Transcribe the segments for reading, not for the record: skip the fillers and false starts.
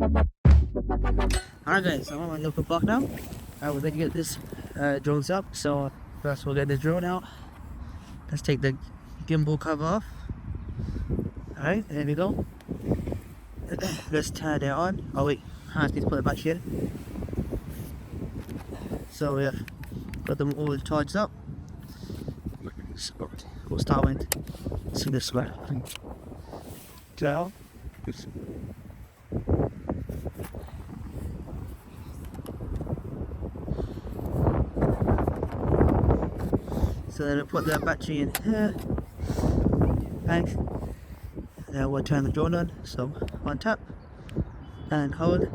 Alright guys, I'm on my local park now. We're going to get this drone up. So first we'll get the drone out. Let's take the gimbal cover off. Alright, there we go. Let's turn it on. Oh wait, I need to put it back here. So yeah, got them all charged up. So we'll start with this one. Down. So then we'll put the battery in here. Thanks. Then we'll turn the drone on. So one tap and hold.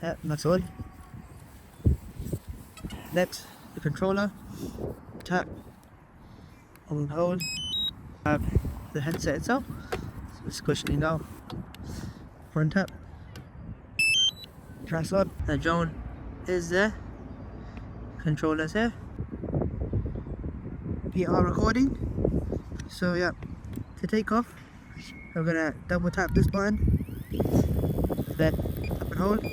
Yeah, that's all. Next, the controller. Tap and hold. Have the headset itself. So it's cushioning now. Front tap. Press on. The drone is there. Controller's here. PR recording. So yeah, to take off, I'm gonna double tap this button, then tap and hold.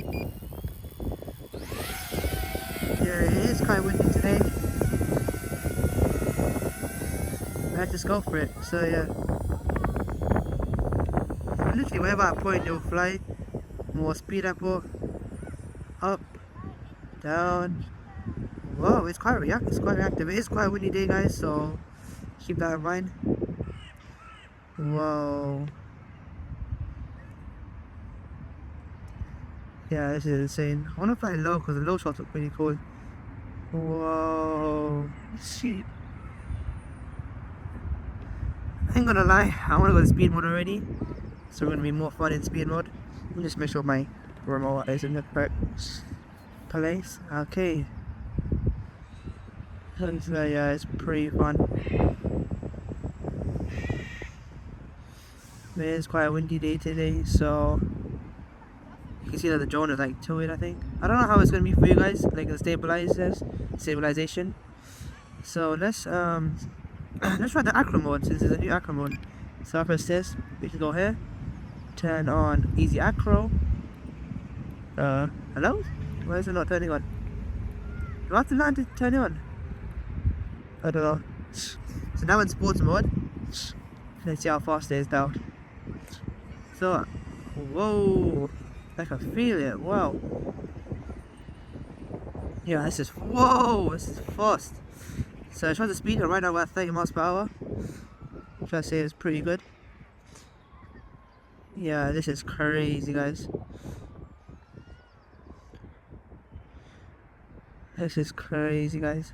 Yeah, it is quite windy today. I had to go for it. So yeah, literally wherever I point, it will fly. More speed I put, up, down. Whoa, it's quite reactive. It's quite reactive. It is quite a windy day, guys. So keep that in mind. Whoa. Yeah, this is insane. I want to fly low because the low shots look pretty cool. Whoa. Shit. I ain't gonna lie, I want to go to speed mode already. So we're gonna be more fun in speed mode. Let me just make sure my remote is in the correct place. Okay. So yeah, it's pretty fun. It is quite a windy day today, so you can see that the drone is like tilted, I think. I don't know how it's gonna be for you guys, like the stabilization. So let's try the Acro mode since there's a new Acro mode. So after this, we can go here, turn on easy Acro. Hello? Why is it not turning on? Do I have to land to turn it on? I don't know. So now in sports mode. Let's see how fast it is now. So, whoa, I can feel it. Wow. Yeah, this is fast. So I tried the speed and right now we're at 30 miles per hour, which I say is pretty good. Yeah, this is crazy, guys. This is crazy, guys.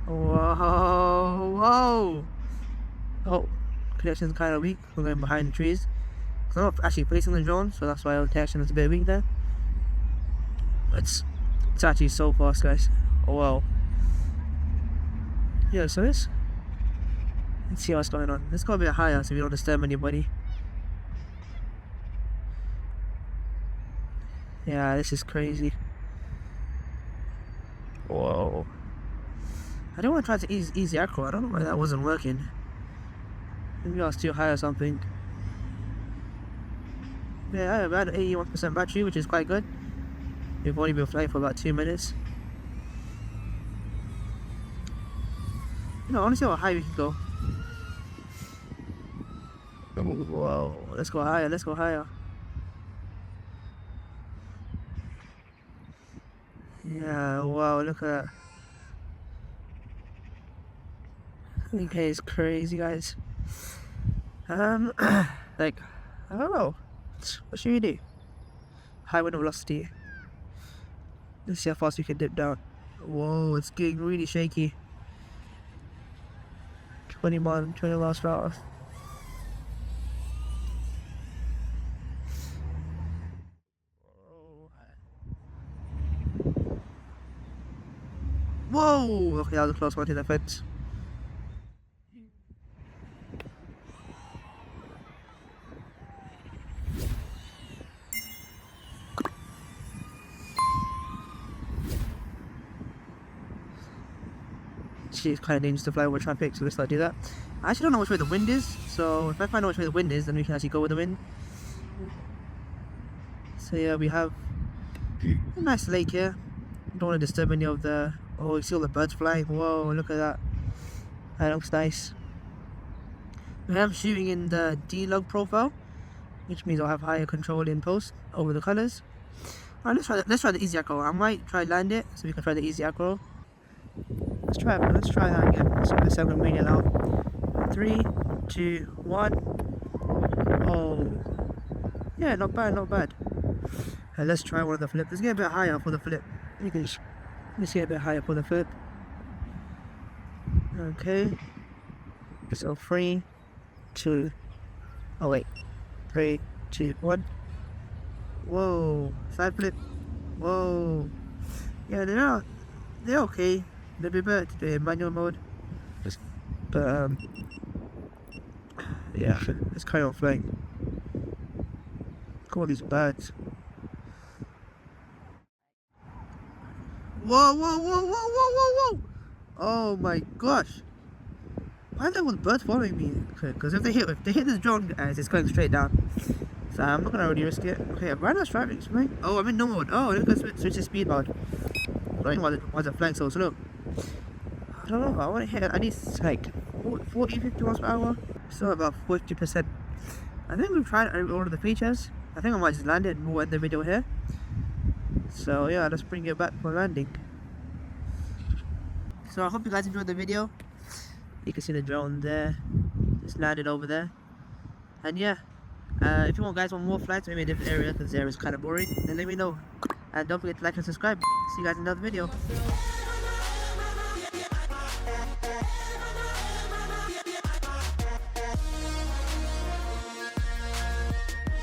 Whoa. Oh, connection's kind of weak. We're going behind the trees. I'm not actually facing the drone, so that's why the connection is a bit weak there. It's actually so fast, guys. Oh wow. Yeah, so let's see what's going on. Let's go a bit higher so we don't disturb anybody. Yeah, this is crazy. Whoa. I don't want to try to easy Acro. I don't know why that wasn't working. Maybe I was too high or something. Yeah, I have about 81% battery, which is quite good. We've only been flying for about 2 minutes. You know, I want to see how high we can go. Whoa, let's go higher, let's go higher. Yeah, wow, look at that. Okay, it's crazy, guys. Like, I don't know. What should we do? High wind velocity. Let's see how fast we can dip down. Whoa, it's getting really shaky. 20 miles per hour. Whoa! Okay, that was a close one to the fence. Actually, it's kind of dangerous to fly over traffic, so let's not do that. I actually don't know which way the wind is, so if I find out which way the wind is, then we can actually go with the wind. So yeah, we have a nice lake here. Don't want to disturb any of the... Oh, you see all the birds flying. Whoa, look at that. That looks nice. I am shooting in the D-Log profile, which means I'll have higher control in post over the colors. Alright, let's try the easy acro. I might try land it so we can try the easy acro. Let's try that again. Let's go to 7 medium now. 3, 2, 1. Oh, yeah, not bad, not bad. Let's try one of the flips. Let's get a bit higher for the flip. Let's get a bit higher for the flip. Okay. So 3, 2. Oh wait. 3, 2, 1. Whoa, side flip. Whoa. Yeah, they're okay. They'll be better to do in manual mode. But yeah, it's kind of flying. Look at all these birds. Whoa, whoa, whoa, whoa, whoa, whoa, whoa! Oh my gosh! Why are there birds following me? Because if they hit this drone, guys, it's going straight down. So I'm not gonna really risk it. Okay, right now driving, right? Oh, I'm in no mode. Oh, let's switch to speed mode. I don't know why is it flying so slow. I don't know. I want to hit. I need like 40, 50 miles per hour. Still about 50%. I think we've tried all of the features. I think I might just land it and we'll end the video here. So yeah, let's bring it back for landing. So I hope you guys enjoyed the video. You can see the drone there. Just landed over there. And yeah. If you guys want more flights, maybe a different area because the area is kind of boring, then let me know. And don't forget to like and subscribe. See you guys in another video.